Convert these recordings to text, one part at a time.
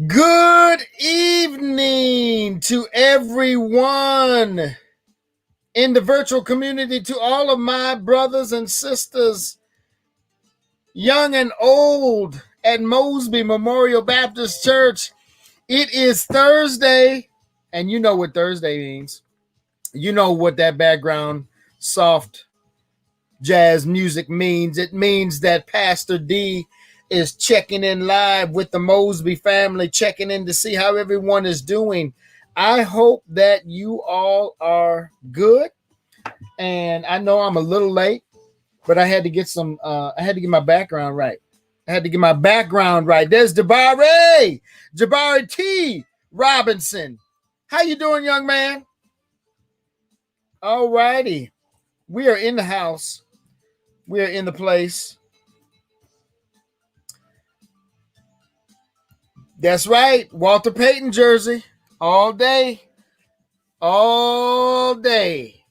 Good evening to everyone in the virtual community, to all of my brothers and sisters, young and old, at Mosby Memorial Baptist Church. It is Thursday, and you know what Thursday means. You know what that background soft jazz music means. It means that Pastor D is checking in live with the Mosby family, checking in to see how everyone is doing. I hope that you all are good. And I know I'm a little late, but I had to get my background right. There's Jabari T. Robinson. How you doing, young man? All righty. We are in the house. We are in the place. That's right. Walter Payton jersey. All day. All day.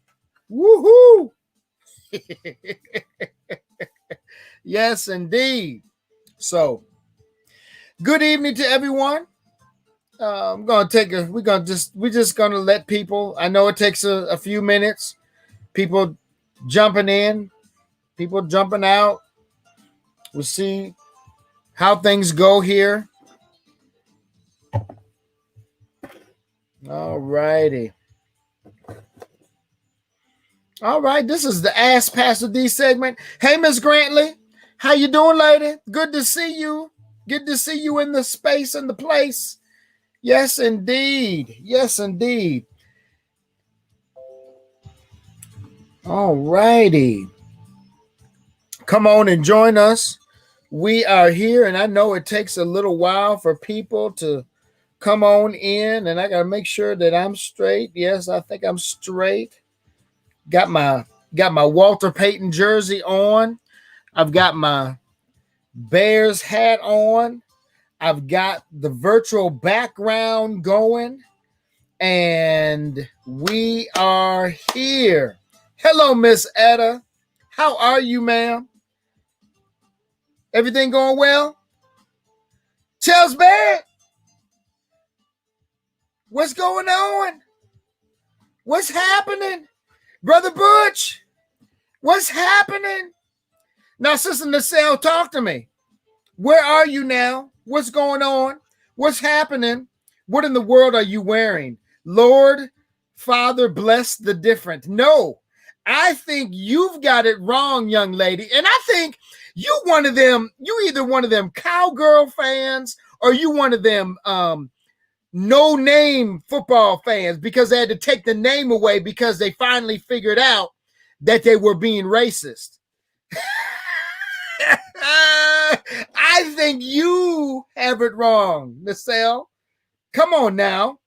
Woohoo! Yes, indeed. So, good evening to everyone. We're just gonna let people. I know it takes a few minutes. People jumping in, people jumping out. We'll see how things go here. All righty. All right, this is the Ask Pastor D segment. Hey, Miss Grantley, how you doing, lady? Good to see you. Good to see you in the space and the place. Yes, indeed. Yes, indeed. All righty. Come on and join us. We are here, and I know it takes a little while for people to come on in, and I got to make sure that I'm straight. Yes, I think I'm straight. Got my Walter Payton jersey on. I've got my Bears hat on. I've got the virtual background going, and we are here. Hello, Miss Etta. How are you, ma'am? Everything going well? Chels Barrett, what's going on? What's happening? Brother Butch, what's happening? Now, Sister Nacelle, talk to me. Where are you now? What's going on? What's happening? What in the world are you wearing? Lord, Father, bless the different. No, I think you've got it wrong, young lady. And I think you either one of them cowgirl fans or you one of them no-name football fans, because they had to take the name away because they finally figured out that they were being racist. I think you have it wrong, Nacelle. Come on now.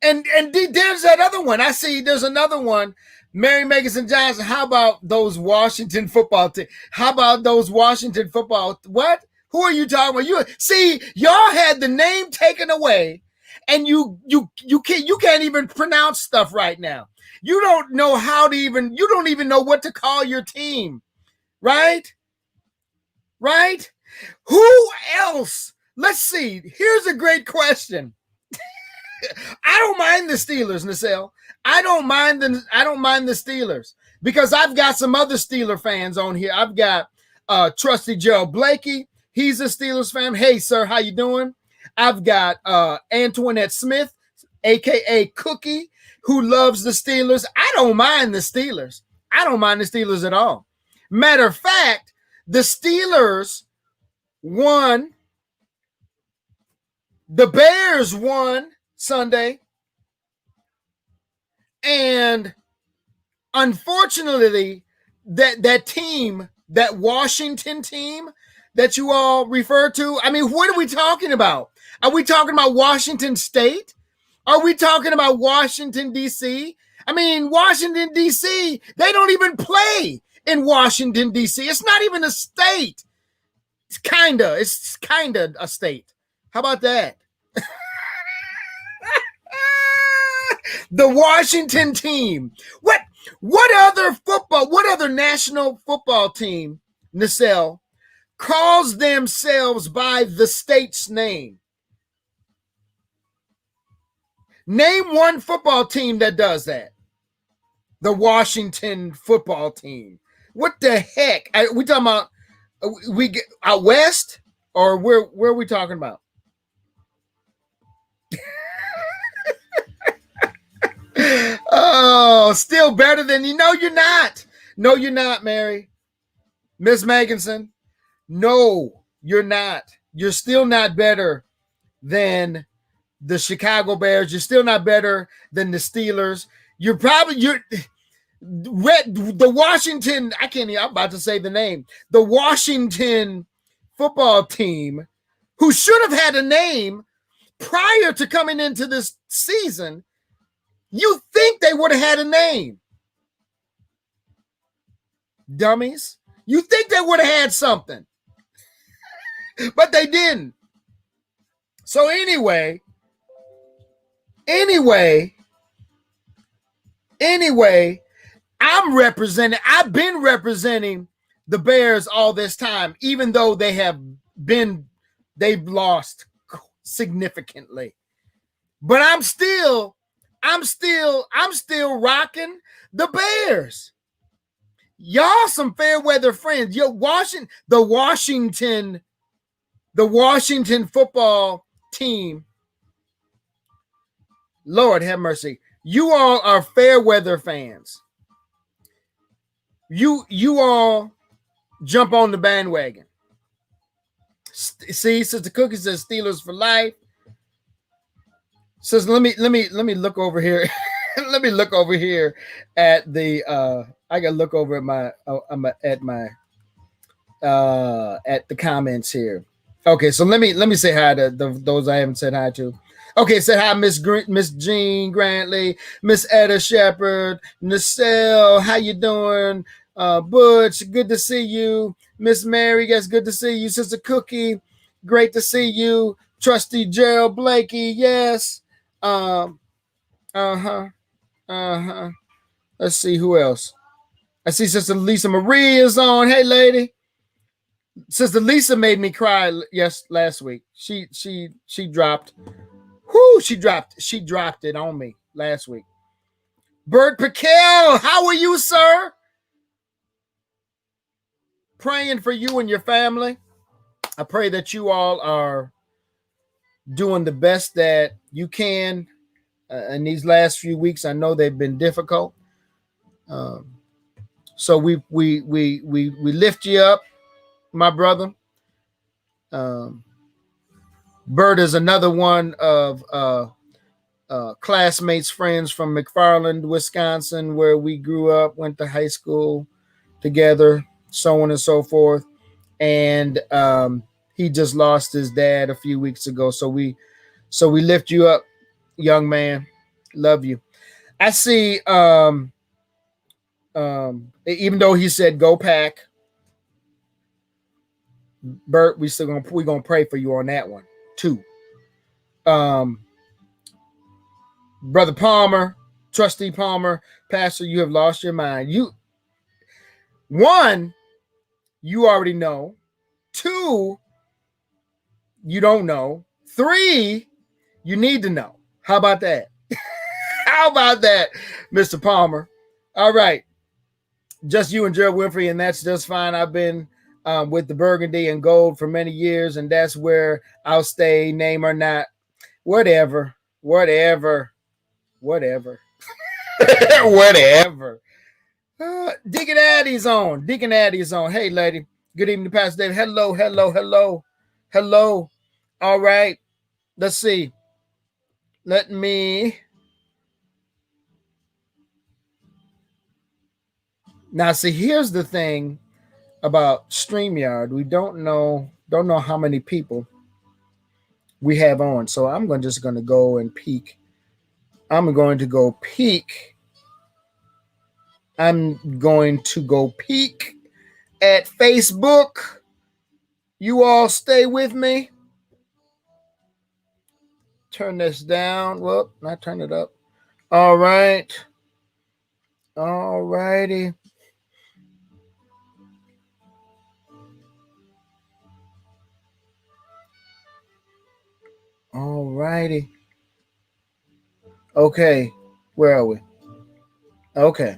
And there's that other one. I see there's another one. Mary Meganson Johnson. How about those Washington football team? How about those Washington football? What? Who are you talking about? You see, y'all had the name taken away, and you can't even pronounce stuff right now. You don't know you don't even know what to call your team, right? Right? Who else? Let's see. Here's a great question. I don't mind the Steelers, Nacelle. I don't mind the Steelers, because I've got some other Steeler fans on here. I've got Trusty Gerald Blakey. He's a Steelers fan. Hey, sir, how you doing? I've got Antoinette Smith, a.k.a. Cookie, who loves the Steelers. I don't mind the Steelers. I don't mind the Steelers at all. Matter of fact, the Steelers won. The Bears won Sunday. And unfortunately, that team, that Washington team that you all refer to, I mean, what are we talking about? Are we talking about Washington State? Are we talking about Washington, D.C.? I mean, Washington, D.C., they don't even play in Washington, D.C. It's not even a state. It's kind of a state. How about that? The Washington team. What other national football team, Nacelle, calls themselves by the state's name. Name one football team that does that. The Washington football team. What the heck? We talking about we get out west, or where are we talking about? Oh, still better than you. No, you're not. No, you're not, Mary. Miss Meganson. No, you're not. You're still not better than the Chicago Bears. You're still not better than the Steelers. You're the Washington. I'm about to say the name. The Washington football team, who should have had a name prior to coming into this season. You think they would have had a name, dummies? You think they would have had something, but they didn't. So anyway, I've been representing the Bears all this time, even though they've lost significantly. But I'm still rocking the Bears. Y'all some fair weather friends. The Washington football team. Lord have mercy. You all are fair weather fans. You all jump on the bandwagon. See, Sister Cookie says Steelers for life. Says let me look over here. Let me look over here at the I gotta look over at the comments here. Okay, so let me say hi to those I haven't said hi to. Okay, say hi, Miss Jean Grantley, Miss Etta Shepherd, Nacelle, how you doing? Butch, good to see you. Miss Mary, yes, good to see you. Sister Cookie, great to see you. Trustee Gerald Blakey, yes. Let's see who else. I see Sister Lisa Marie is on. Hey, lady. Sister Lisa made me cry last week. She dropped. She dropped it on me last week. Bert Piquel, how are you, sir? Praying for you and your family. I pray that you all are doing the best that you can in these last few weeks. I know they've been difficult. So we lift you up, my brother. Bert is another one of classmates, friends from McFarland, Wisconsin, where we grew up, went to high school together, so on and so forth. And he just lost his dad a few weeks ago. So we lift you up, young man. Love you. I see, even though he said go Pack, Bert, we're gonna pray for you on that one too. Brother Palmer, Trustee Palmer, Pastor, you have lost your mind. You already know. 2, you don't know. 3, you need to know. How about that? How about that, Mr. Palmer? All right. Just you and Gerald Winfrey, and that's just fine. I've been with the Burgundy and Gold for many years, and that's where I'll stay, name or not. Whatever. Whatever. Deacon Addie's on. Hey, lady. Good evening, Pastor David. Hello. All right. Let's see. Let me. Now, see, here's the thing about StreamYard. We don't know how many people we have on. So I'm just going to go and peek. I'm going to go peek at Facebook. You all stay with me. Turn this down. Well, not turn it up. All right. All righty. righty. Okay. Where are we? Okay.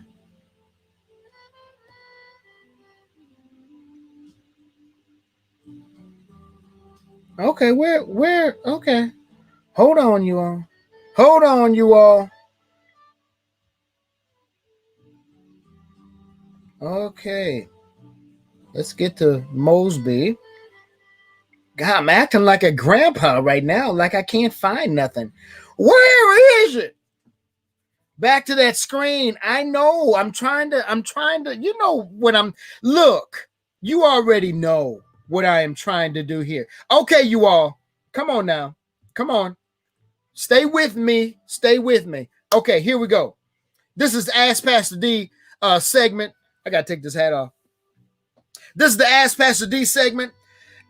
Okay, okay. Hold on, you all. Hold on, you all. Okay. Let's get to Mosby. God, I'm acting like a grandpa right now, like I can't find nothing. Where is it? Back to that screen. I know. I'm trying to, you know what look, you already know what I am trying to do here. Okay, you all. Come on now. Come on. Stay with me. Stay with me. Okay, here we go. This is the Ask Pastor D segment. I got to take this hat off. This is the Ask Pastor D segment.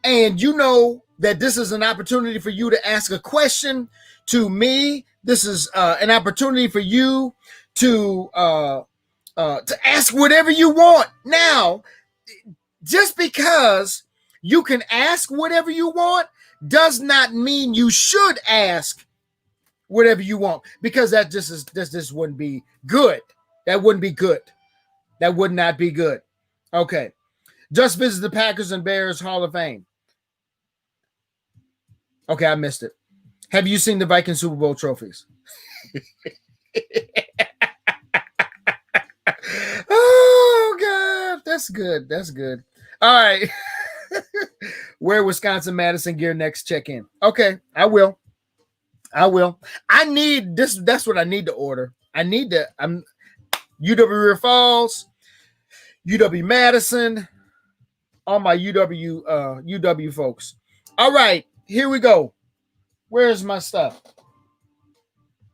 And you know that this is an opportunity for you to ask a question to me. This is an opportunity for you to ask whatever you want. Now, just because you can ask whatever you want does not mean you should ask whatever you want, because that just wouldn't be good. That wouldn't be good. That would not be good. Okay. Just visit the Packers and Bears Hall of Fame. Okay, I missed it. Have you seen the Viking Super Bowl trophies? Oh, God. That's good. That's good. All right. Wear Wisconsin Madison gear next check-in. Okay, I will. I need this. That's what I need to order. I'm UW River Falls, UW Madison, all my UW folks. All right, here we go. Where's my stuff?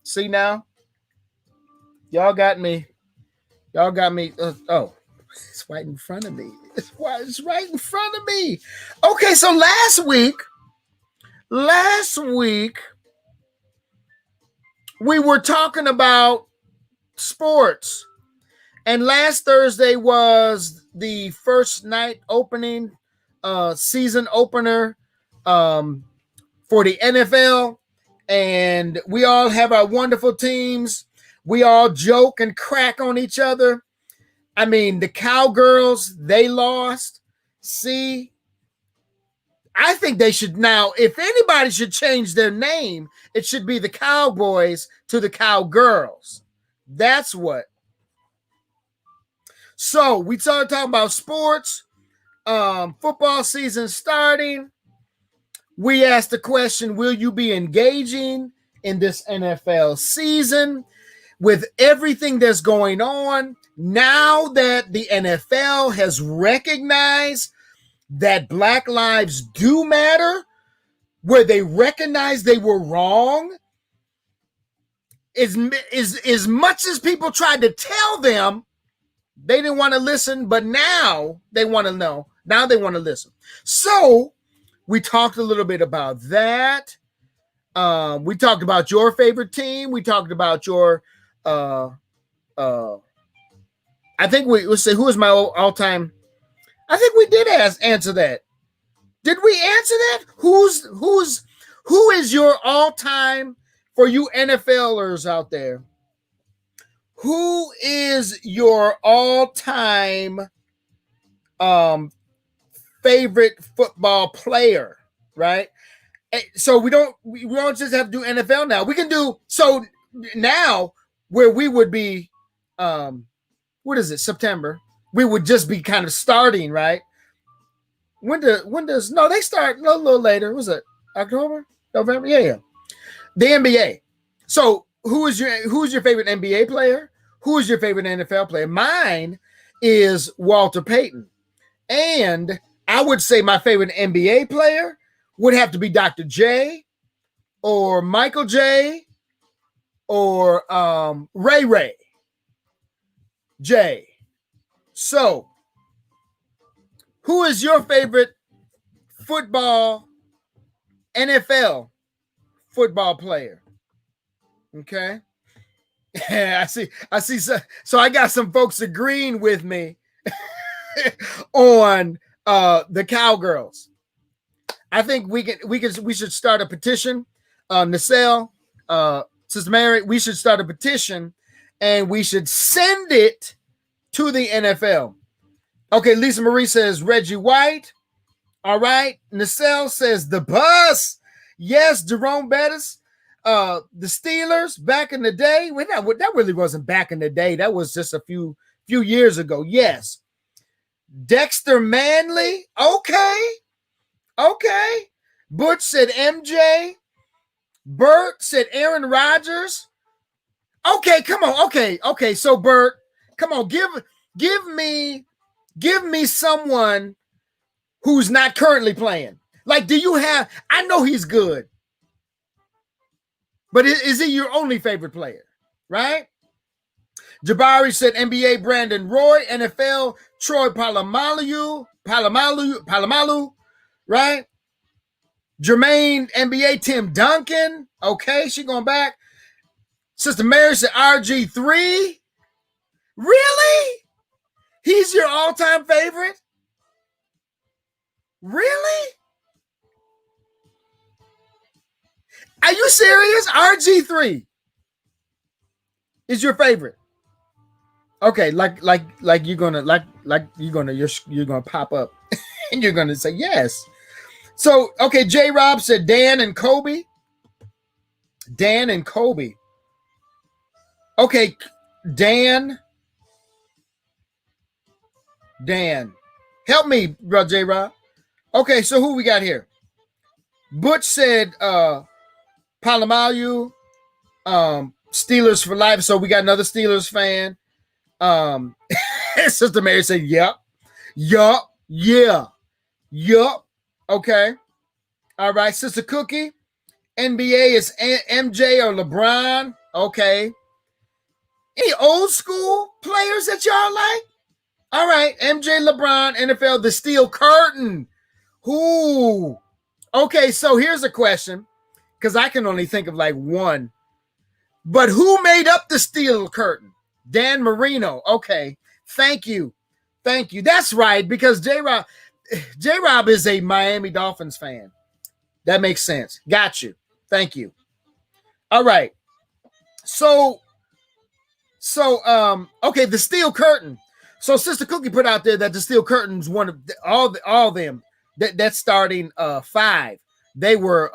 See now? Y'all got me. Oh, it's right in front of me. It's right in front of me. Okay, so last week, we were talking about sports. And last Thursday was the first night opening, season opener for the NFL. And we all have our wonderful teams. We all joke and crack on each other. I mean, the Cowgirls, they lost. See, I think they should now, if anybody should change their name, it should be the Cowboys to the Cowgirls. That's what. So we started talking about sports, football season starting. We asked the question, will you be engaging in this NFL season with everything that's going on? Now that the NFL has recognized that Black lives do matter, where they recognize they were wrong, as much as people tried to tell them, they didn't want to listen, but now they want to know. Now they want to listen. So we talked a little bit about that. We talked about your favorite team. We talked about your, I think let's say, who is my all-time? I think we did answer that. Did we answer that? Who is your all-time, for you NFLers out there? Who is your all-time favorite football player, right? So we don't just have to do NFL now. We can do, so now where we would be, what is it, September? We would just be kind of starting, right? When does they start a little later. Was it October, November? Yeah. The NBA. So who's your favorite NBA player? Who is your favorite NFL player? Mine is Walter Payton. And I would say my favorite NBA player would have to be Dr. J, or Michael J, or Ray J. So, who is your favorite NFL football player? Okay. I see. So I got some folks agreeing with me on the Cowgirls. I think we should start a petition. Nacelle, Sister Mary, we should start a petition and we should send it to the NFL. Okay, Lisa Marie says Reggie White. All right. Nacelle says the bus. Yes, Jerome Bettis. The Steelers back in the day. Well, that really wasn't back in the day. That was just a few years ago. Yes. Dexter Manley. Okay. Butch said MJ. Bert said Aaron Rodgers. Okay, come on. Okay. So Bert, come on, give me someone who's not currently playing. Like, do you have? I know he's good, but is he your only favorite player? Right? Jabari said NBA Brandon Roy, NFL Troy Polamalu, right? Jermaine NBA Tim Duncan. Okay, she going back. Sister Mary said RG3. Really? He's your all-time favorite? Really? Are you serious? RG3 is your favorite? Okay, like you're gonna you're gonna pop up and you're gonna say yes. So okay, J Rob said Dan and Kobe. Okay, Dan. Help me, bro, J Rob. Okay, so who we got here? Butch said Polamalu, Steelers for life. So we got another Steelers fan. Sister Mary said, yup. Okay. All right. Sister Cookie, NBA is MJ or LeBron. Okay. Any old school players that y'all like? All right. MJ, LeBron, NFL, the Steel Curtain. Who? Okay. So here's a question, because I can only think of like one. But who made up the Steel Curtain? Dan Marino. Okay. Thank you. That's right, because J-Rob is a Miami Dolphins fan. That makes sense. Got you. Thank you. All right. So okay, the Steel Curtain. So Sister Cookie put out there that the Steel Curtain's one of all them that's starting 5. They were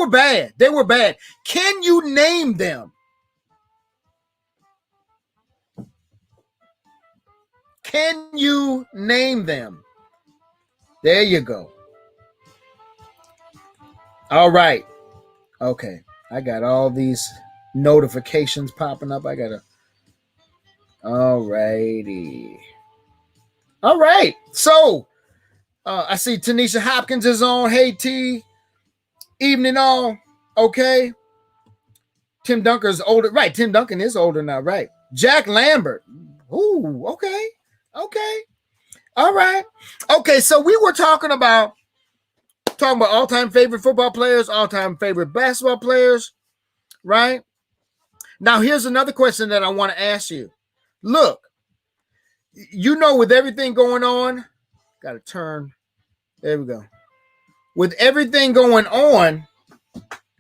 bad. Can you name them? Can you name them? There you go. All right. Okay. I got all these notifications popping up. All righty. All right. So I see Tanisha Hopkins is on. Hey, T. Evening all. Okay. Tim Duncan's older. Right. Tim Duncan is older now. Right. Jack Lambert. Ooh, okay. All right. Okay, so we were talking about all-time favorite football players, all-time favorite basketball players, right? Now, here's another question that I want to ask you. Look, with everything going on, got to turn. There we go. With everything going on,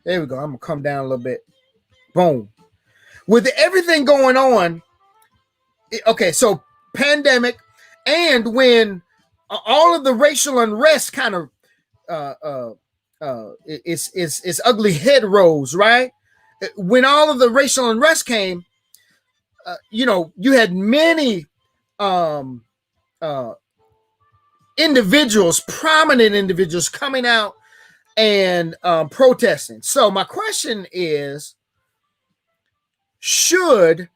there we go. I'm going to come down a little bit. Boom. With everything going on, okay, so pandemic, and when all of the racial unrest kind of its ugly head rose, right? When all of the racial unrest came, you had many individuals, prominent individuals, coming out and protesting. So my question is, should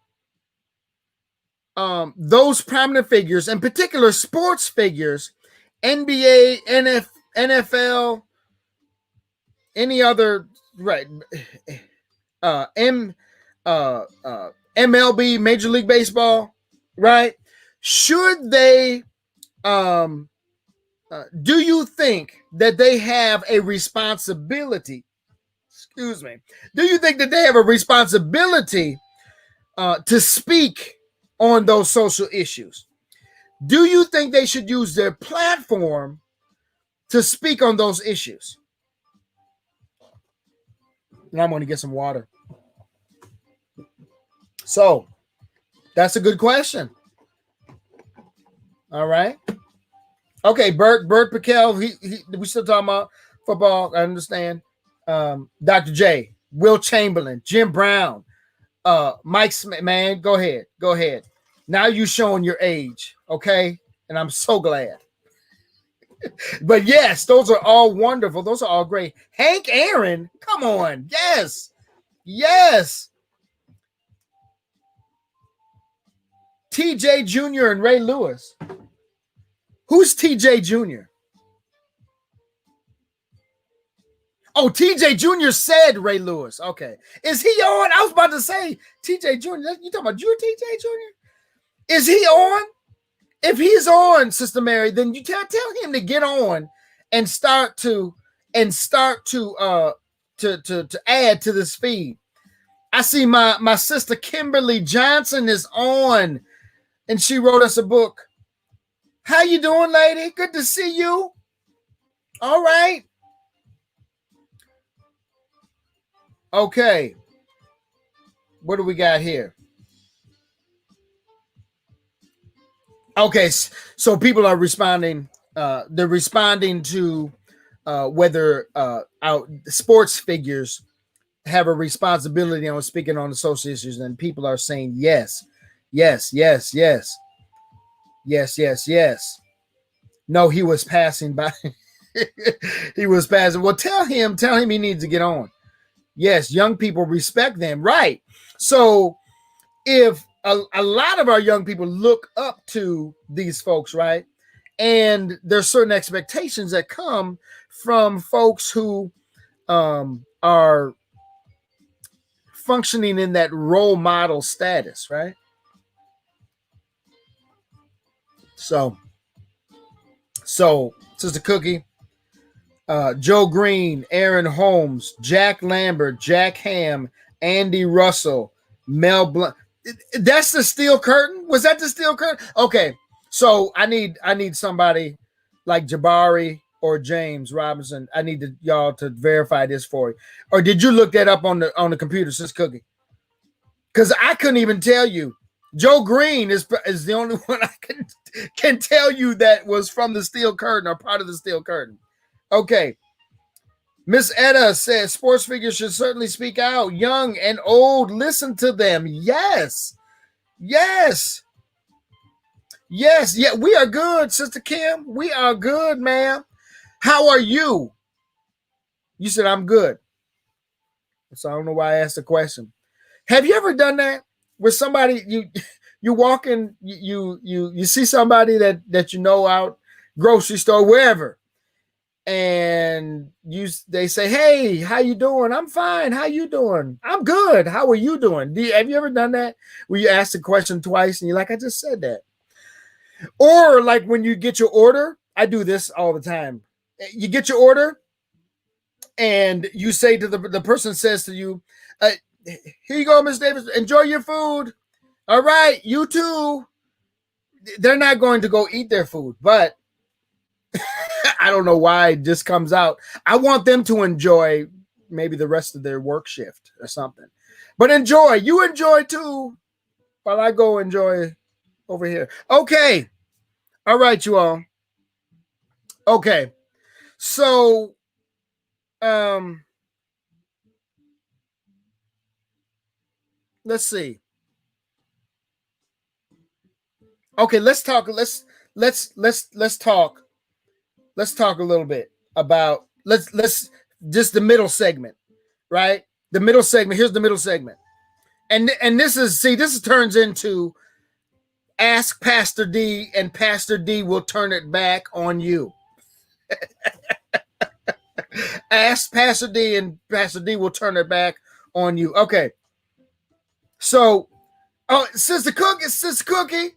those prominent figures, in particular sports figures, NBA, NFL, any other, right, MLB, Major League Baseball, right? Should they, do you think that they have a responsibility? Excuse me. Do you think that they have a responsibility to speak on those social issues? Do you think they should use their platform to speak on those issues? And I'm going to get some water. So that's a good question. All right. Okay, Bert Piquel. We still talking about football. I understand. Dr. J, Will Chamberlain, Jim Brown, Mike Smith. Man, go ahead. Now you showing your age, okay? And I'm so glad. But yes, those are all wonderful. Those are all great. Hank Aaron, come on. Yes. TJ Jr. and Ray Lewis. Who's TJ Jr.? Oh, TJ Jr. said Ray Lewis. Okay. Is he on? I was about to say TJ Jr. You talking about you, TJ Jr.? Is he on? If he's on, Sister Mary, then you tell him to get on and start to add to this feed. I see my sister Kimberly Johnson is on, and she wrote us a book. How you doing, lady? Good to see you. All right. Okay. What do we got here? Okay, so people are responding. They're responding to whether our sports figures have a responsibility on speaking on the social issues, and people are saying yes. No, he was passing by. He was passing. Well, tell him he needs to get on. Yes, young people respect them, right? So if a lot of our young people look up to these folks, right? And there's certain expectations that come from folks who are functioning in that role model status, right? So Sister Cookie, Joe Green, Aaron Holmes, Jack Lambert, Jack Ham, Andy Russell, Mel Blunt. That's the Steel Curtain? Was that the Steel Curtain? Okay, so I need somebody like Jabari or James Robinson. I need y'all to verify this for you. Or did you look that up on the computer, Sis Cookie? Because I couldn't even tell you. Joe Green is the only one I can tell you that was from the Steel Curtain or part of the Steel Curtain. Okay. Miss Etta says sports figures should certainly speak out. Young and old, listen to them. Yes. Yeah, we are good, Sister Kim. We are good, ma'am. How are you? You said I'm good. So I don't know why I asked the question. Have you ever done that with somebody you walk in, you see somebody that you know out grocery store, wherever, and they say, "Hey, how you doing?" "I'm fine. How you doing?" "I'm good. How are you doing?" Have you ever done that where you ask the question twice and you're like, "I just said that"? Or like when you get your order, I do this all the time. You get your order and you say to the person says to you, "Here you go, Miss Davis. Enjoy your food. All right, you too." They're not going to go eat their food, but I don't know why it just comes out. I want them to enjoy maybe the rest of their work shift or something. But enjoy. You enjoy too while I go enjoy over here. Okay. All right, you all. Okay. So let's see. Okay, let's talk. Let's talk. Let's talk a little bit about let's just the middle segment, right? The middle segment. Here's the middle segment, and this turns into Ask Pastor D, and Pastor D will turn it back on you. Ask Pastor D, and Pastor D will turn it back on you. Okay. So, Sister Cookie.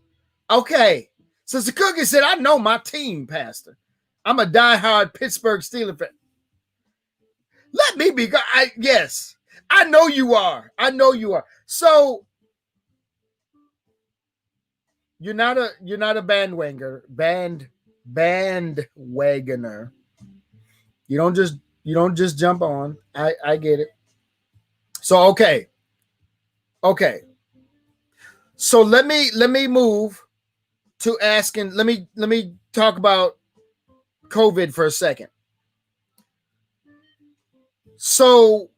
Okay. Sister Cookie said, "I know my team, Pastor. I'm a diehard Pittsburgh Steelers fan." Let me be. Yes, I know you are. So you're not a bandwagoner. Bandwagoner. You don't just jump on. I get it. So okay. So let me move to asking. Let me talk about COVID for a second. So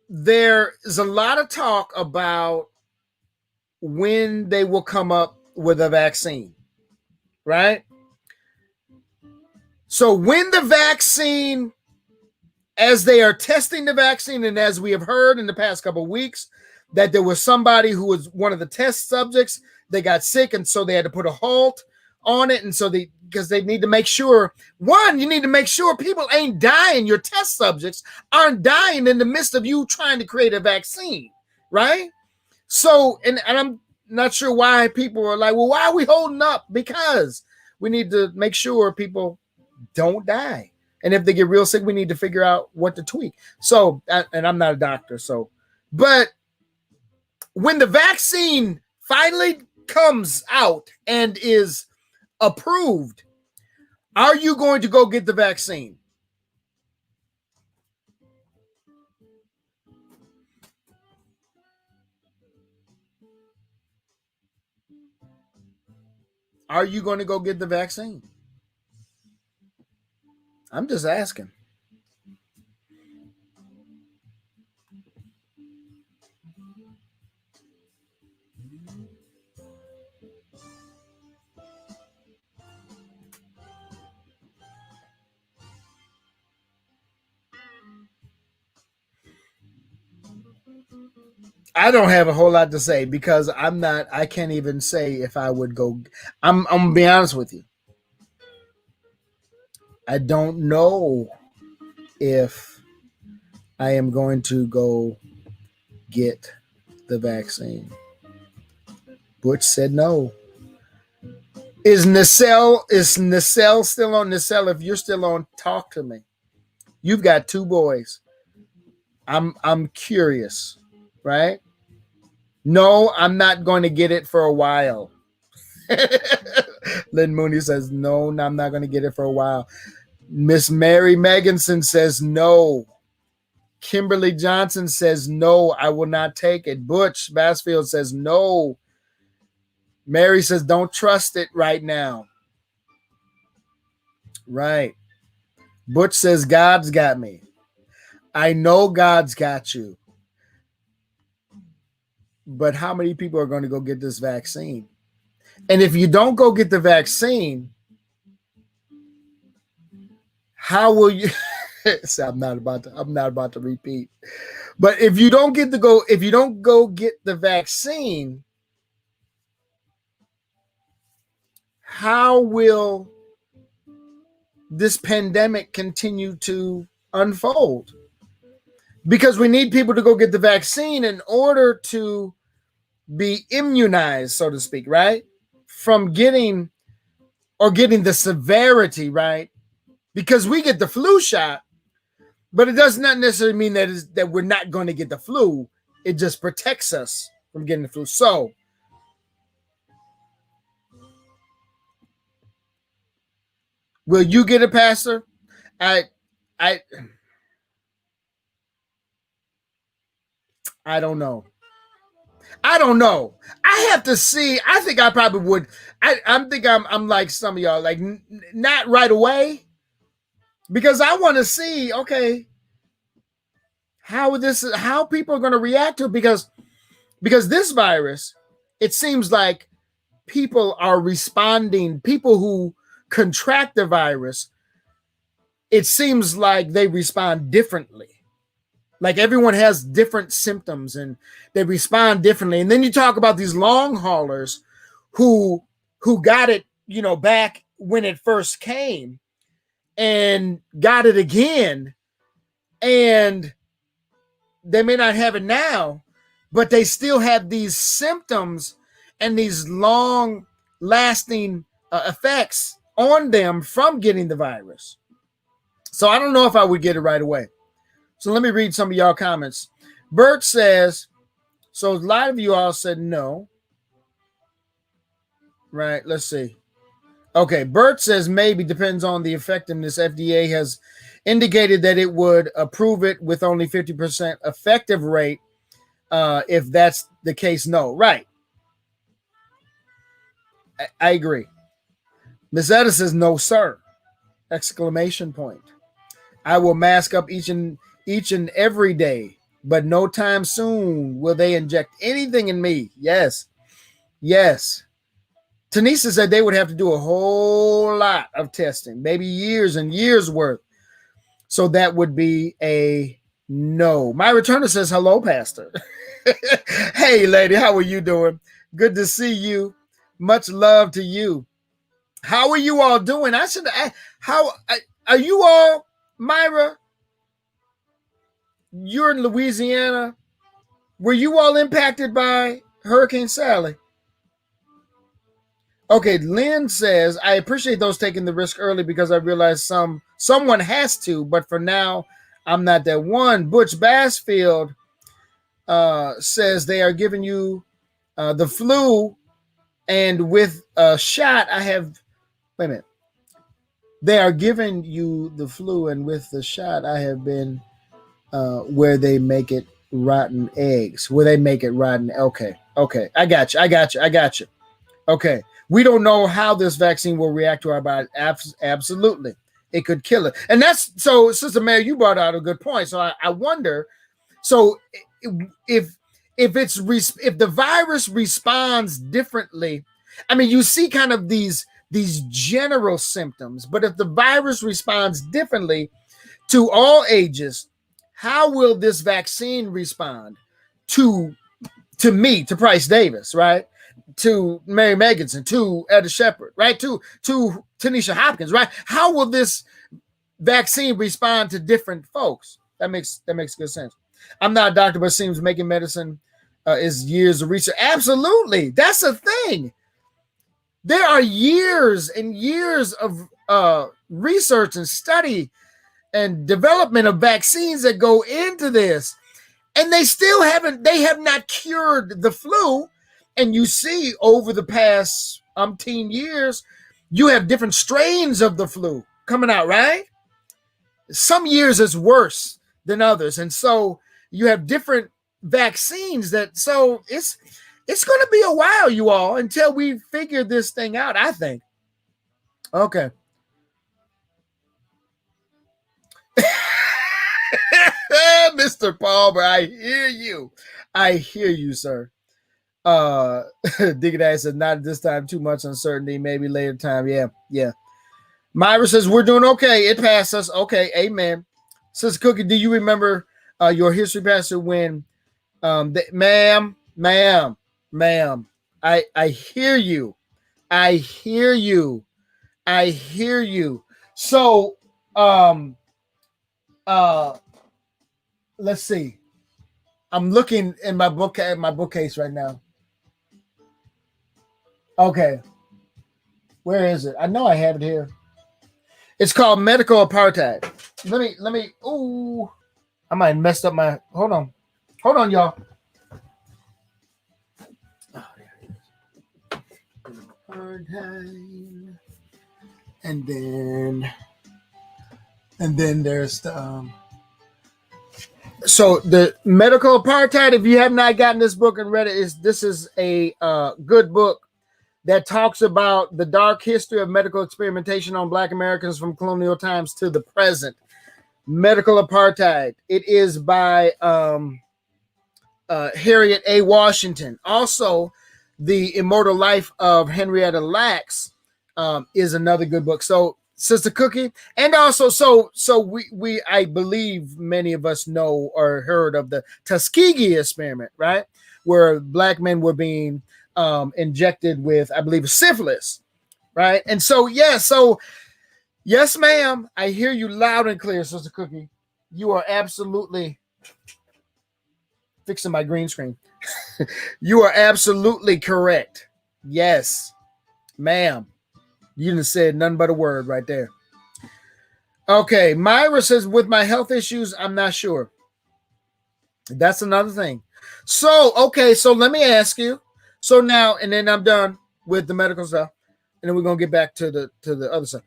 there is a lot of talk about when they will come up with a vaccine, right? So when the vaccine, as they are testing the vaccine, and as we have heard in the past couple of weeks, that there was somebody who was one of the test subjects, they got sick, and so they had to put a halt on it. And so because they need to make sure, one, you need to make sure people ain't dying, your test subjects aren't dying in the midst of you trying to create a vaccine, right? So, and I'm not sure why people are like, well, why are we holding up? Because we need to make sure people don't die. And if they get real sick, we need to figure out what to tweak. So, and I'm not a doctor, so, but when the vaccine finally comes out and is approved, are you going to go get the vaccine? Are you going to go get the vaccine? I'm just asking. I don't have a whole lot to say because I can't even say if I would go. I'm gonna be honest with you. I don't know if I am going to go get the vaccine. Butch said no. Is Nacelle still on? Nacelle, if you're still on, talk to me. You've got two boys. I'm curious, right? No, I'm not going to get it for a while. Lynn Mooney says no, I'm not going to get it for a while. Miss Mary Meganson says no. Kimberly Johnson says no, I will not take it. Butch Bassfield says no. Mary says don't trust it right now. Right. Butch says God's got me. I know God's got you. But how many people are going to go get this vaccine? And if you don't go get the vaccine, how will you so I'm not about to repeat. But if you don't go get the vaccine, how will this pandemic continue to unfold? Because we need people to go get the vaccine in order to be immunized, so to speak, right? From getting the severity, right? Because we get the flu shot, but it does not necessarily mean that we're not going to get the flu. It just protects us from getting the flu. So, will you get it, Pastor? I don't know. I don't know. I have to see. I think I probably would. I'm like some of y'all, like not right away, because I want to see. Okay, how people are going to react to it, because this virus, it seems like people are responding. People who contract the virus, it seems like they respond differently. Like everyone has different symptoms and they respond differently. And then you talk about these long haulers who got it, back when it first came and got it again, and they may not have it now, but they still have these symptoms and these long lasting effects on them from getting the virus. So I don't know if I would get it right away. So let me read some of y'all comments. Bert says, so a lot of you all said no. Right, let's see. Okay, Bert says maybe, depends on the effectiveness. FDA has indicated that it would approve it with only 50% effective rate. If that's the case, no. Right. I agree. Miss Etta says, no, sir. Exclamation point. I will mask up each and every day, but no time soon will they inject anything in me. Yes. Yes. Tanisha said they would have to do a whole lot of testing, maybe years and years worth. So that would be a no. My returner says, hello, Pastor. Hey, lady, how are you doing? Good to see you. Much love to you. How are you all doing? How are you all, Myra? You're in Louisiana. Were you all impacted by Hurricane Sally? Okay, Lynn says, I appreciate those taking the risk early because I realize someone has to, but for now, I'm not that one. Butch Bassfield says they are giving you the flu, and with a shot, wait a minute. They are giving you the flu, and with the shot, I have been where they make it rotten eggs. Where they make it rotten. Okay. I got you. Okay. We don't know how this vaccine will react to our body. Absolutely. It could kill it. And that's so, Sister Mary, you brought out a good point. So I wonder, so if the virus responds differently, I mean, you see kind of these general symptoms, but if the virus responds differently to all ages, how will this vaccine respond to me, to Price Davis, right? To Mary Megginson, to Etta Shepard, right? To Tanisha Hopkins, right? How will this vaccine respond to different folks? That makes good sense. I'm not a doctor, but it seems making medicine is years of research. Absolutely. That's a thing. There are years and years of research and study and development of vaccines that go into this. And they have not cured the flu. And you see over the past umpteen years, you have different strains of the flu coming out, right? Some years is worse than others. And so you have different vaccines so it's going to be a while, you all, until we figure this thing out, I think. Okay. Mr. Palmer, I hear you, sir. Diggity says, not at this time, too much uncertainty, maybe later time. Yeah. Myra says, we're doing okay. It passed us. Okay, amen. Sister Cookie, do you remember your history pastor when ma'am, I hear you. So let's see. I'm looking in my bookcase right now. Okay. Where is it? I know I have it here. It's called Medical Apartheid. Let me. Ooh, I might have messed up my. Hold on, y'all. Oh, there it is. Apartheid, and then there's the. So the Medical Apartheid. If you have not gotten this book and read it, this is a good book that talks about the dark history of medical experimentation on Black Americans from colonial times to the present. Medical Apartheid. It is by Harriet A. Washington. Also, The Immortal Life of Henrietta Lacks is another good book. So, Sister Cookie, and also, so we I believe many of us know or heard of the Tuskegee experiment, right? Where Black men were being injected with, I believe, syphilis, right? And so, yes, ma'am, I hear you loud and clear, Sister Cookie. You are absolutely fixing my green screen. You are absolutely correct. Yes, ma'am. You didn't say nothing but a word right there. Okay, Myra says, with my health issues, I'm not sure. That's another thing. So, okay, so let me ask you. So now, and then I'm done with the medical stuff, and then we're gonna get back to the other stuff.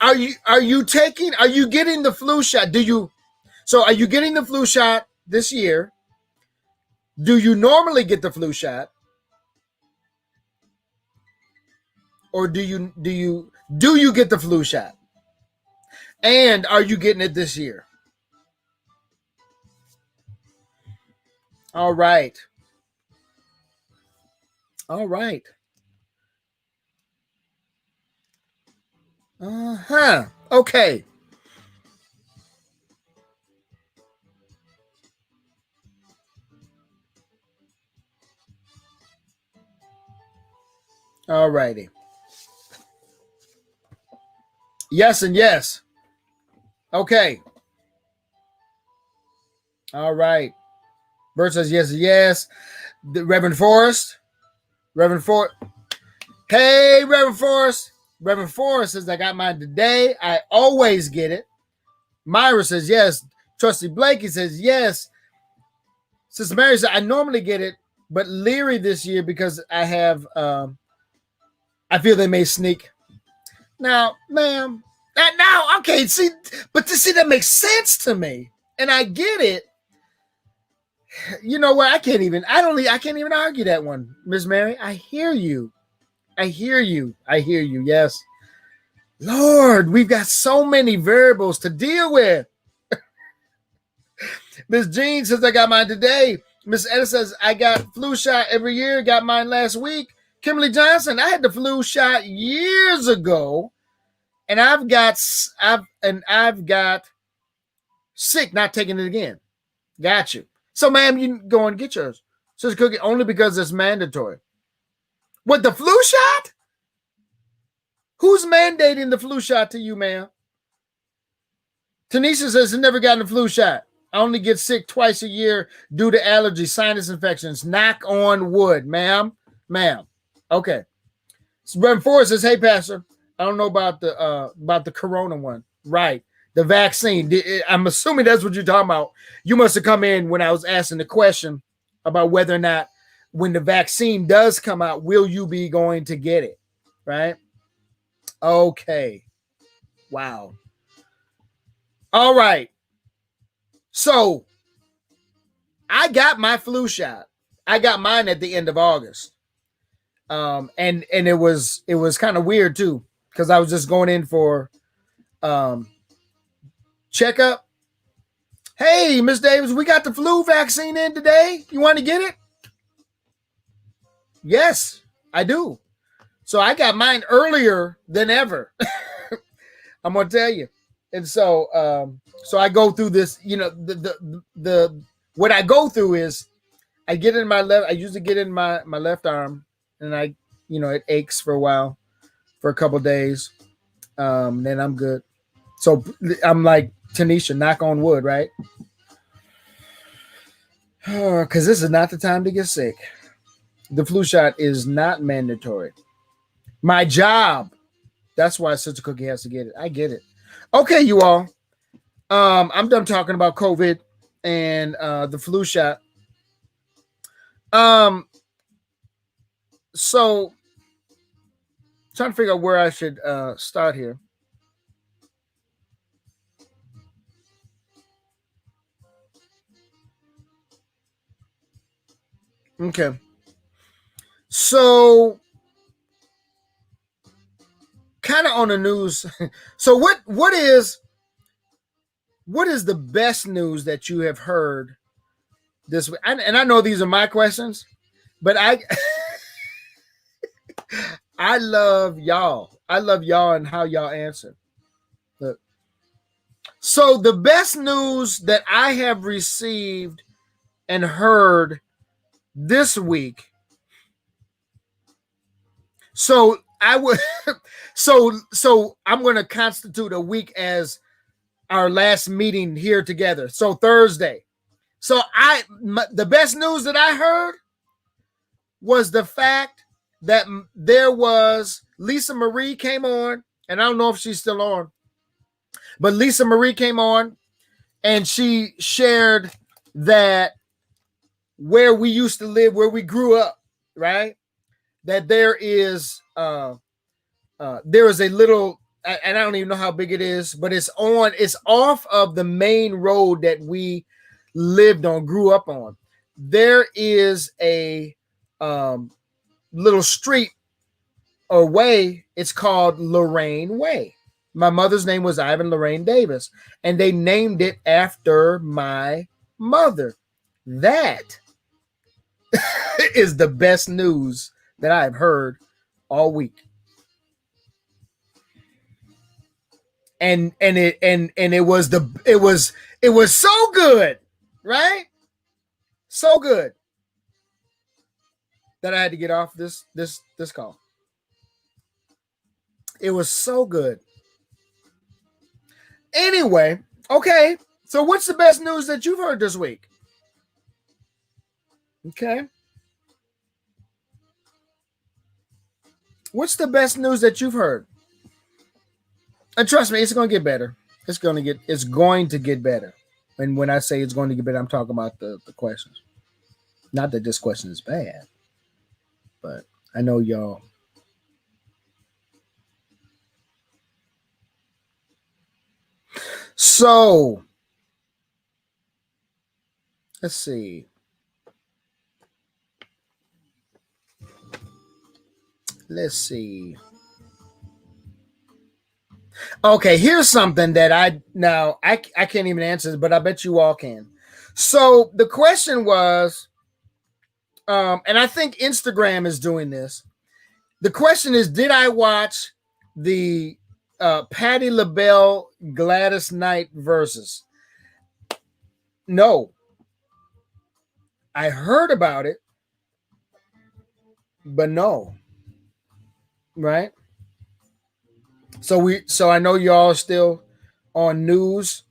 Are you getting the flu shot? Are you getting the flu shot this year? Do you normally get the flu shot? Or do you get the flu shot? And are you getting it this year? All right. All right. Uh-huh. Okay. All righty. Yes and yes. Okay. All right. Bert says yes, yes. The Reverend Forrest. Reverend Forrest. Hey, Reverend Forrest. Reverend Forrest says, I got mine today. I always get it. Myra says yes. Trustee Blakey says yes. Sister Mary says, I normally get it, but leery this year because I have, I feel they may sneak. Now, ma'am, now, okay, see, but to see that makes sense to me, and I get it. You know what? I can't even argue that one, Miss Mary. I hear you. Yes. Lord, we've got so many variables to deal with. Miss Jean says, I got mine today. Miss Edda says, I got flu shot every year. Got mine last week. Kimberly Johnson, I had the flu shot years ago. And I've got sick, not taking it again. Got you. So, ma'am, you can go and get yours. Sister Cookie, only because it's mandatory. What, the flu shot? Who's mandating the flu shot to you, ma'am? Tanisha says, I've never gotten a flu shot. I only get sick twice a year due to allergies, sinus infections. Knock on wood, ma'am. Okay. So Reverend Forrest says, hey, Pastor, I don't know about the corona one. Right. The vaccine. I'm assuming that's what you're talking about. You must have come in when I was asking the question about whether or not when the vaccine does come out, will you be going to get it? Right? Okay. Wow. All right. So I got my flu shot. I got mine at the end of August. And it was kind of weird too, because I was just going in for checkup. Hey, Miss Davis, we got the flu vaccine in today. You want to get it? Yes, I do. So I got mine earlier than ever. I'm gonna tell you. And so I go through this, the what I go through is I usually get in my left arm, and it aches for a while, for a couple days. Then I'm good. So I'm like Tanisha, knock on wood, right? Because this is not the time to get sick. The flu shot is not mandatory. My job, that's why Sister Cookie has to get it. I get it. Okay, you all. I'm done talking about COVID and the flu shot. So trying to figure out where I should start here. Okay. So kind of on the news. So what is the best news that you have heard this week? And I know these are my questions, but I love y'all. I love y'all and how y'all answer. Look. So the best news that I have received and heard this week. So I would so I'm going to constitute a week as our last meeting here together. So Thursday. So the best news that I heard was the fact that there was Lisa Marie came on, and I don't know if she's still on, but Lisa Marie came on and she shared that where we used to live, where we grew up, right? That there is a little and I don't even know how big it is, but it's off of the main road that we lived on, grew up on. There is a little street or way. It's called Lorraine Way. My mother's name was Ivan Lorraine Davis, and they named it after my mother. That is the best news that I've heard all week. And it was so good, right? So good that I had to get off this call. It was so good. Anyway, okay. So what's the best news that you've heard this week? Okay. What's the best news that you've heard? And trust me, it's going to get better. It's going to get better. And when I say it's going to get better, I'm talking about the questions. Not that this question is bad, but I know y'all. So, let's see. Okay, here's something that I can't even answer, but I bet you all can. So the question was, and I think Instagram is doing this. The question is, did I watch the Patti LaBelle Gladys Knight versus? No. I heard about it, but no. Right? So I know y'all are still on news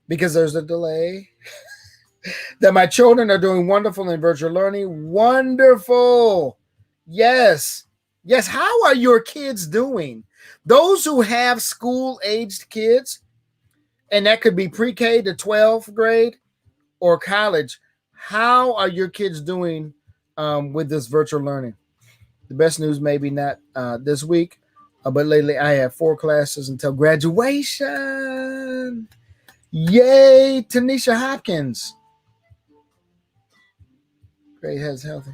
because there's a delay. That my children are doing wonderful in virtual learning. Wonderful. Yes. Yes. How are your kids doing? Those who have school-aged kids, and that could be pre-K to 12th grade or college, how are your kids doing with this virtual learning? The best news, maybe not this week, but lately I have 4 classes until graduation. Yay, Tanisha Hopkins. Great, has healthy.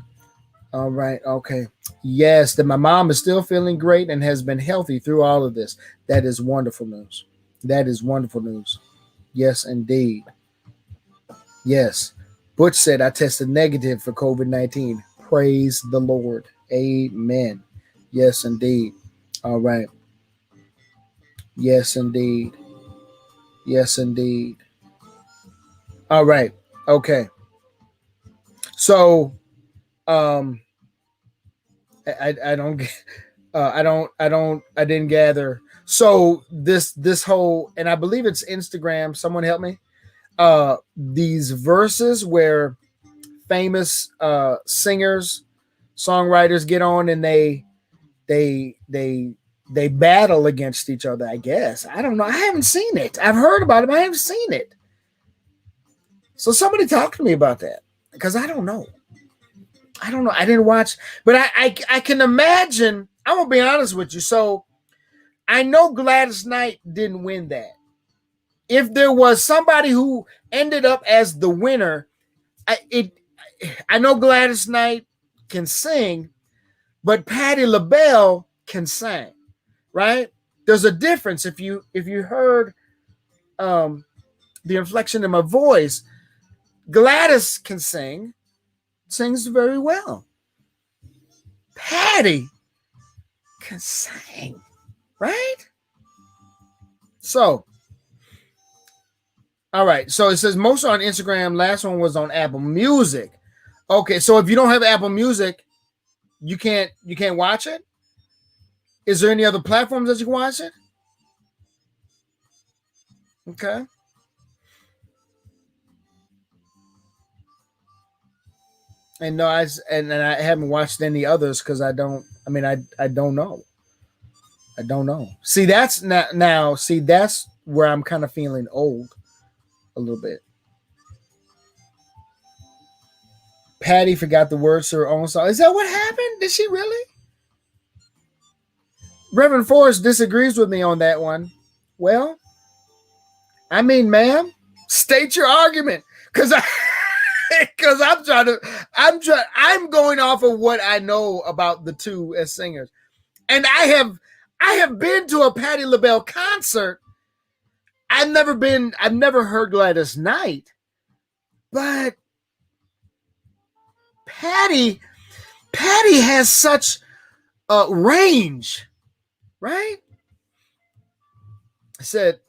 All right, okay. Yes, that my mom is still feeling great and has been healthy through all of this. That is wonderful news. That is wonderful news. Yes, indeed. Yes. Butch said I tested negative for COVID-19. Praise the Lord. Amen. Yes, indeed. All right. Yes, indeed. Yes, indeed. All right. Okay. So, I don't I didn't gather. So this whole, and I believe it's Instagram. Someone help me. These verses where famous singers, songwriters get on and they battle against each other. I guess I don't know. I haven't seen it. I've heard about it, but I haven't seen it. So somebody talk to me about that because I don't know. I don't know. I didn't watch, but I can imagine. I'm gonna be honest with you. So I know Gladys Knight didn't win that. If there was somebody who ended up as the winner, I know Gladys Knight can sing, but Patti LaBelle can sing, right? There's a difference. If you heard the inflection in my voice, Gladys can sing, sings very well. Patti can sing, right? So, all right. So it says most on Instagram. Last one was on Apple Music. Okay, so if you don't have Apple Music, you can't watch it. Is there any other platforms that you can watch it? Okay. And no, I haven't watched any others because I don't. I mean, I don't know. I don't know. See, that's now. See, that's where I'm kind of feeling old, a little bit. Patti forgot the words to her own song. Is that what happened? Did she really? Reverend Forrest disagrees with me on that one. Well, I mean, ma'am, state your argument, because I'm going off of what I know about the two as singers, and I have been to a Patti LaBelle concert. I've never heard Gladys Knight, but Patti has such range, right? I said,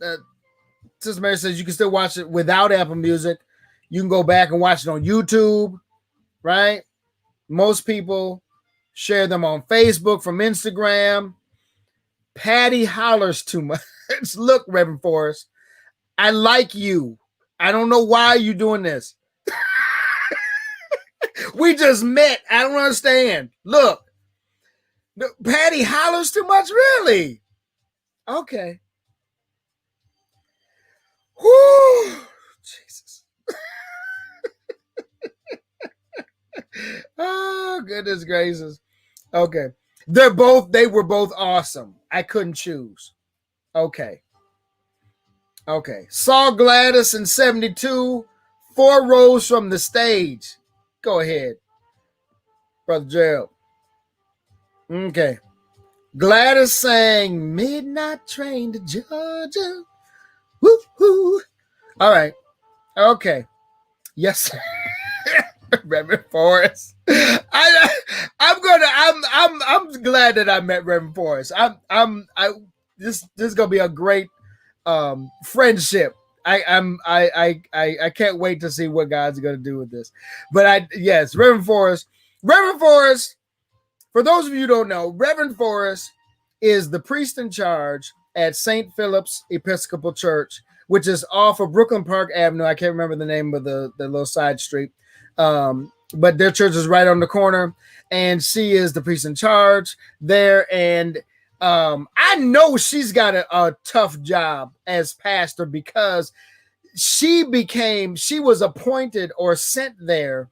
Sister Mary says you can still watch it without Apple Music. You can go back and watch it on YouTube, right? Most people share them on Facebook from Instagram. Patti hollers too much. Look, Reverend Forrest, I like you. I don't know why you're doing this. We just met. I don't understand. Look, Patti hollers too much, really? Okay. Whoo, Jesus. Oh, goodness gracious. Okay. They were both awesome. I couldn't choose. Okay. Saw Gladys in 72, 4 rows from the stage. Go ahead, Brother Gerald. Okay. Gladys sang Midnight Train to Georgia. Woo-hoo. All right. Okay. Yes. Reverend Forrest. I'm glad that I met Reverend Forrest. This is gonna be a great friendship. I can't wait to see what God's gonna do with this. But Reverend Forrest. Reverend Forrest, for those of you who don't know, Reverend Forrest is the priest in charge at St. Philip's Episcopal Church, which is off of Brooklyn Park Avenue. I can't remember the name of the little side street. But their church is right on the corner, and she is the priest in charge there. And I know she's got a tough job as pastor, because she was appointed or sent there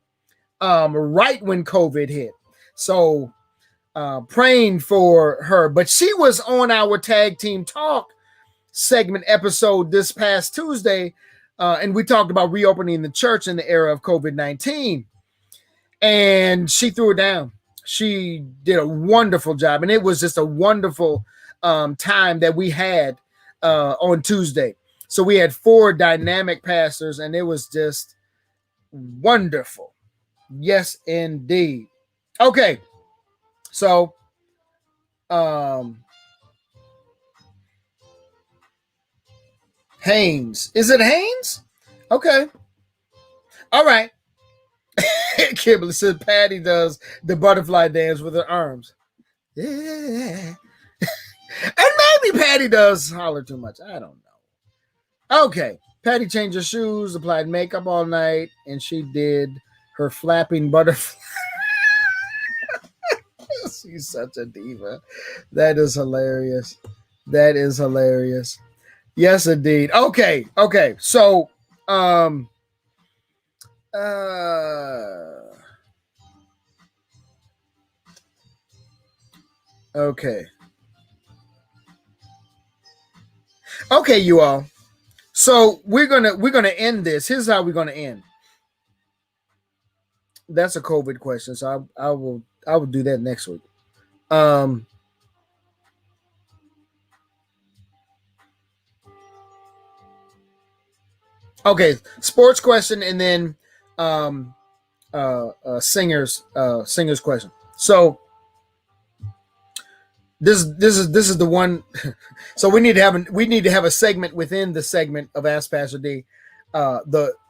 right when COVID hit. So praying for her. But she was on our Tag Team Talk segment episode this past Tuesday, and we talked about reopening the church in the era of COVID-19. And she threw it down. She did a wonderful job, and it was just a wonderful time that we had on Tuesday. So we had 4 dynamic pastors, and it was just wonderful. Yes, indeed. Okay, so Haynes. Is it Haynes? Okay. All right. Kimberly said Patti does the butterfly dance with her arms. Yeah. And maybe Patti does holler too much. I don't know. Okay. Patti changed her shoes, applied makeup all night, and she did her flapping butterfly. She's such a diva. That is hilarious. That is hilarious. Yes, indeed. Okay. So, okay, you all. So we're gonna end this. Here's how we're gonna end. That's a COVID question, so I will do that next week. Okay, sports question, and then singers question. So this is the one. So we need to have a segment within the segment of Ask Pastor D.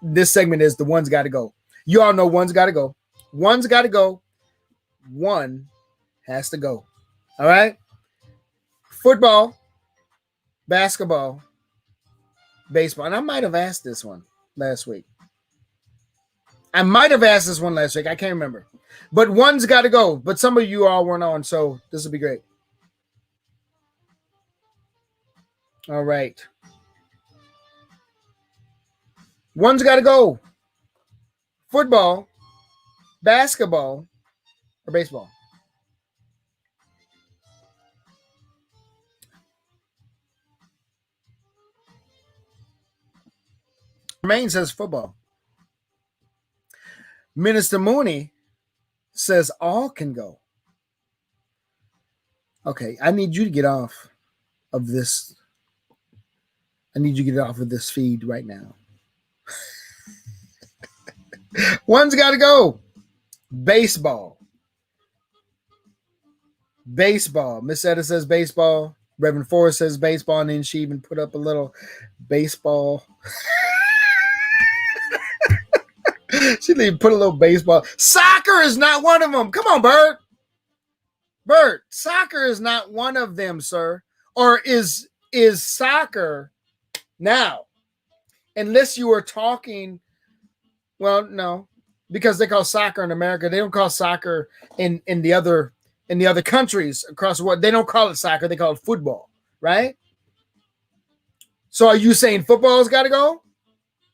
This segment is the one's got to go. You all know one's got to go. One's got to go. One has to go. All right. Football, basketball, baseball. And I might have asked this one last week. I can't remember. But one's got to go. But some of you all weren't on, so this will be great. All right. One's got to go. Football, basketball, or baseball? Jermaine says football. Minister Mooney says all can go. Okay, I need you to get off of this. I need you to get off of this feed right now. One's got to go. Baseball. Baseball. Miss Etta says baseball. Reverend Forrest says baseball, and then she even put up a little baseball. She even put a little baseball. Soccer is not one of them. Come on, Bert. Bert, soccer is not one of them, sir. Or is soccer now? Unless you were talking, well, no, because they call soccer in America. They don't call soccer in the other countries across the world. They don't call it soccer. They call it football, right? So are you saying football's got to go?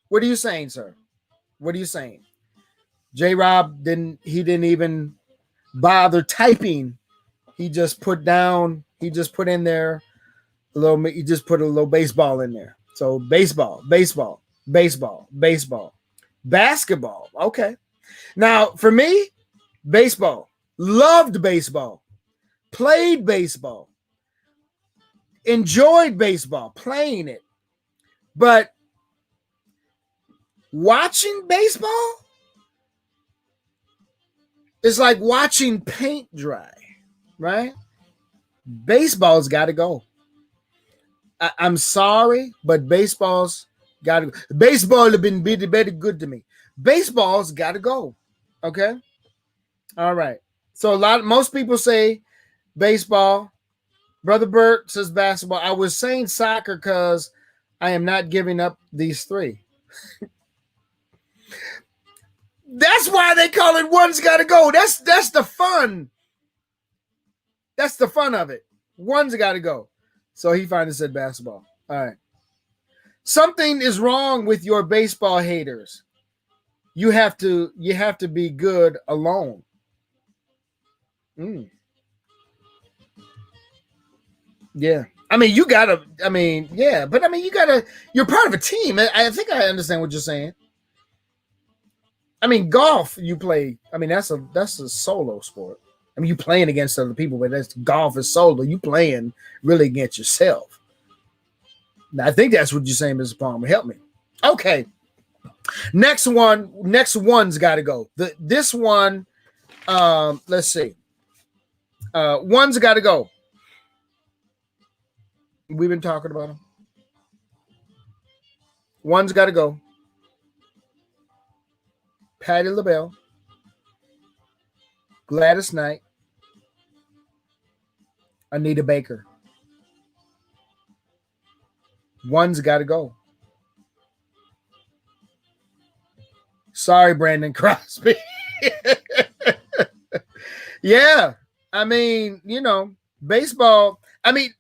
What are you saying, sir? What are you saying? J-Rob didn't even bother typing. He just put in there a little, he just put a little baseball in there. So baseball, basketball. Okay. Now for me, baseball, loved baseball, played baseball, enjoyed baseball, playing it, but watching baseball is like watching paint dry, right? Baseball's got to go. I'm sorry, but baseball's got to go. Baseball have been very good to me. Baseball's got to go. Okay. All right. So most people say baseball. Brother Bert says basketball. I was saying soccer because I am not giving up these three. That's why they call it one's got to go. That's the fun. That's the fun of it. One's got to go. So he finally said basketball. All right. Something is wrong with your baseball haters. You have to be good alone. Yeah. I mean, you're part of a team. I think I understand what you're saying. I mean, golf, you play. I mean, that's a solo sport. I mean, you playing against other people, but golf is solo. You playing really against yourself. Now, I think that's what you're saying, Mr. Palmer. Help me. Okay. Next one's got to go. This one, let's see. One's got to go. We've been talking about them. One's got to go. Patti LaBelle, Gladys Knight, Anita Baker. One's got to go. Sorry, Brandon Crosby. Yeah. I mean, baseball. I mean,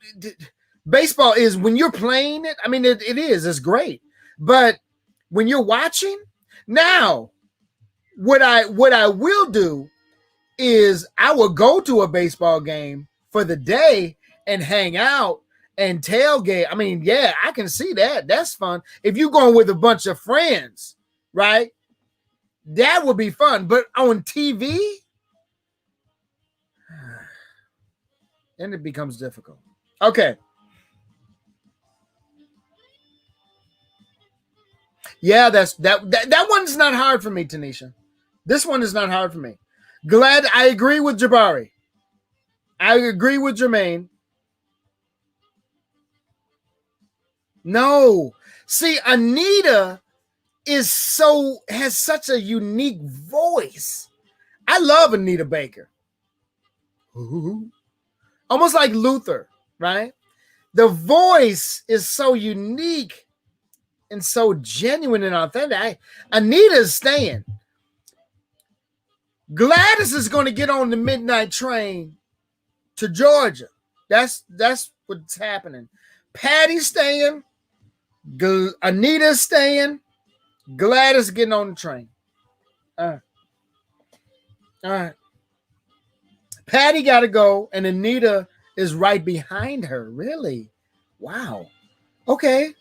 baseball is when you're playing it. I mean, it is. It's great. But when you're watching, now, what I will do is I will go to a baseball game for the day and hang out and tailgate. I mean, yeah, I can see that. That's fun. If you're going with a bunch of friends, right? That would be fun. But on TV, then it becomes difficult. Okay. Yeah, that one's not hard for me, Tanisha. This one is not hard for me. Glad I agree with Jabari. I agree with Jermaine. No. See, Anita has such a unique voice. I love Anita Baker. Ooh. Almost like Luther, right? The voice is so unique and so genuine and authentic. Anita's staying. Gladys is going to get on the midnight train to Georgia. That's what's happening. Patty's staying. Anita's staying. Gladys getting on the train. All right. Patty got to go, and Anita is right behind her. Really? Wow. Okay.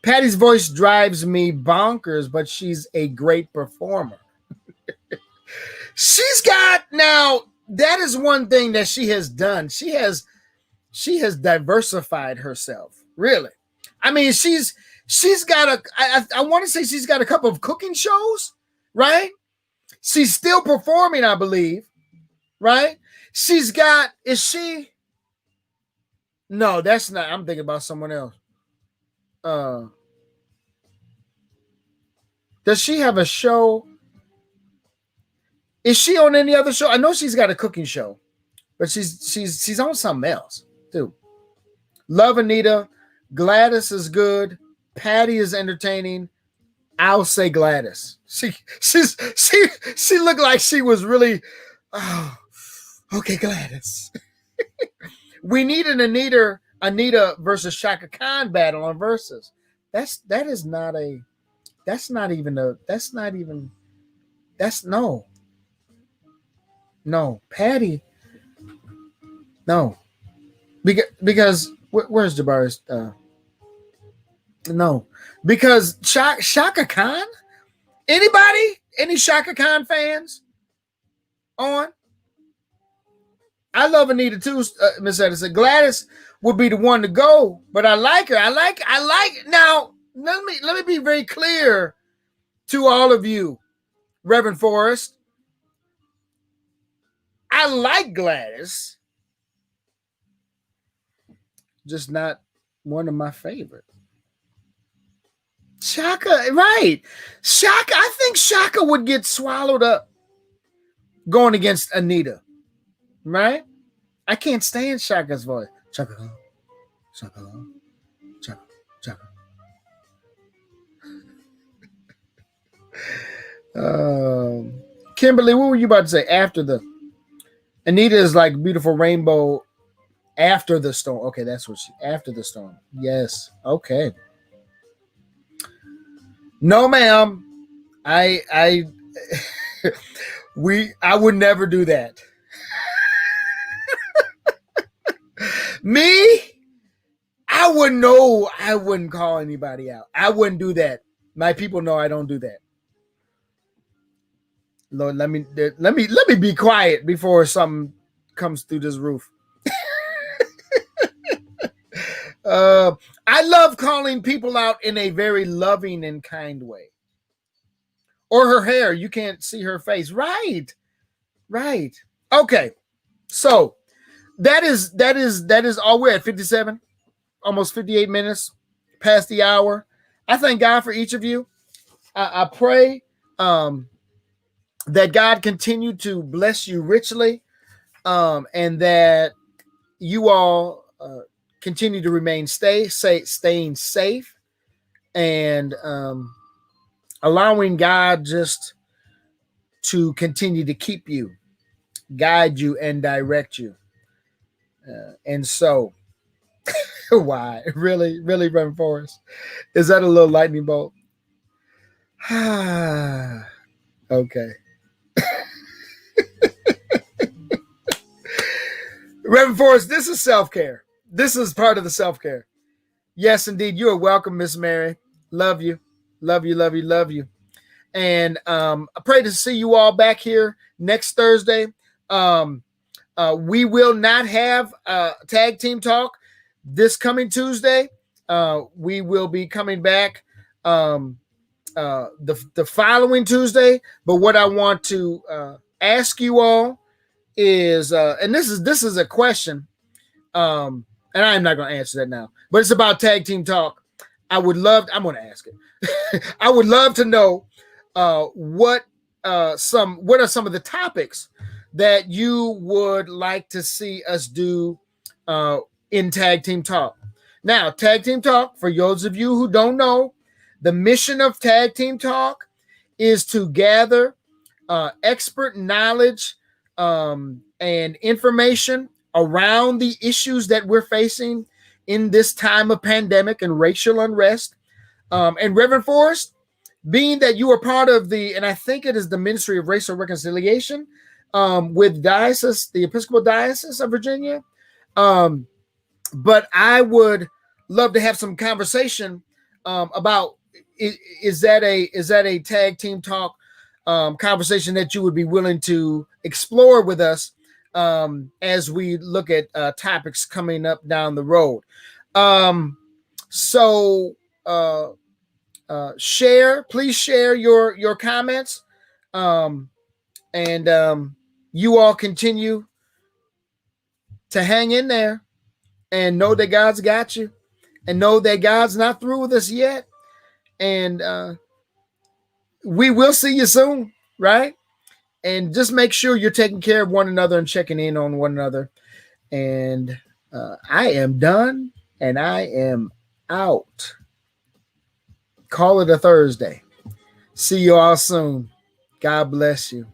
Patty's voice drives me bonkers, but she's a great performer. She's got now. That is one thing that she has done. She has diversified herself. Really, I mean, she's got a. I want to say she's got a couple of cooking shows, right? She's still performing, I believe, right? She's got. Is she? No, that's not. I'm thinking about someone else. Does she have a show? Is she on any other show? I know she's got a cooking show, but she's on something else too. Love Anita. Gladys is good. Patty is entertaining. I'll say Gladys. She looked like she was really. Oh, okay, Gladys. We need an Anita versus Shaka Khan battle on Versus. That's no Patty. No, because where's Jabari's? No, because Shaka Khan. Anybody? Any Shaka Khan fans? On. I love Anita too, Miss Edison. Gladys would be the one to go, but I like her. I like. Now, let me be very clear to all of you, Reverend Forrest. I like Gladys, just not one of my favorite. Shaka, right? Shaka, I think Shaka would get swallowed up going against Anita, right? I can't stand Shaka's voice. Shaka, Shaka, Shaka, Shaka. Kimberly, what were you about to say? After the Anita is like beautiful rainbow after the storm. Okay, that's what after the storm. Yes. Okay. No, ma'am. I would never do that. Me? I wouldn't call anybody out. I wouldn't do that. My people know I don't do that. Lord, let me be quiet before something comes through this roof. I love calling people out in a very loving and kind way. Or her hair, you can't see her face. Right. Okay. So that is all. We're at 57, almost 58 minutes past the hour. I thank God for each of you. I pray that God continue to bless you richly, and that you all continue to remain staying safe, and allowing God just to continue to keep you, guide you, and direct you. And so, why? Really, Reverend Forrest? Is that a little lightning bolt? Okay. Reverend Forrest, this is self-care. This is part of the self-care. Yes, indeed. You are welcome, Miss Mary. Love you. And I pray to see you all back here next Thursday. We will not have tag team talk this coming Tuesday. We will be coming back the following Tuesday. But what I want to ask you all is, and this is a question, and I'm not going to answer that now, but it's about tag team talk. I'm going to ask it. I would love to know what are some of the topics that you would like to see us do in Tag Team Talk. Now, Tag Team Talk, for those of you who don't know, the mission of Tag Team Talk is to gather expert knowledge and information around the issues that we're facing in this time of pandemic and racial unrest. And Reverend Forrest, being that you are part of and I think it is the Ministry of Racial Reconciliation with the Episcopal Diocese of Virginia. But I would love to have some conversation about is that a tag team talk conversation that you would be willing to explore with us as we look at topics coming up down the road. So please share your comments, and you all continue to hang in there and know that God's got you, and know that God's not through with us yet. And we will see you soon, right? And just make sure you're taking care of one another and checking in on one another. And I am done, and I am out. Call it a Thursday. See you all soon. God bless you.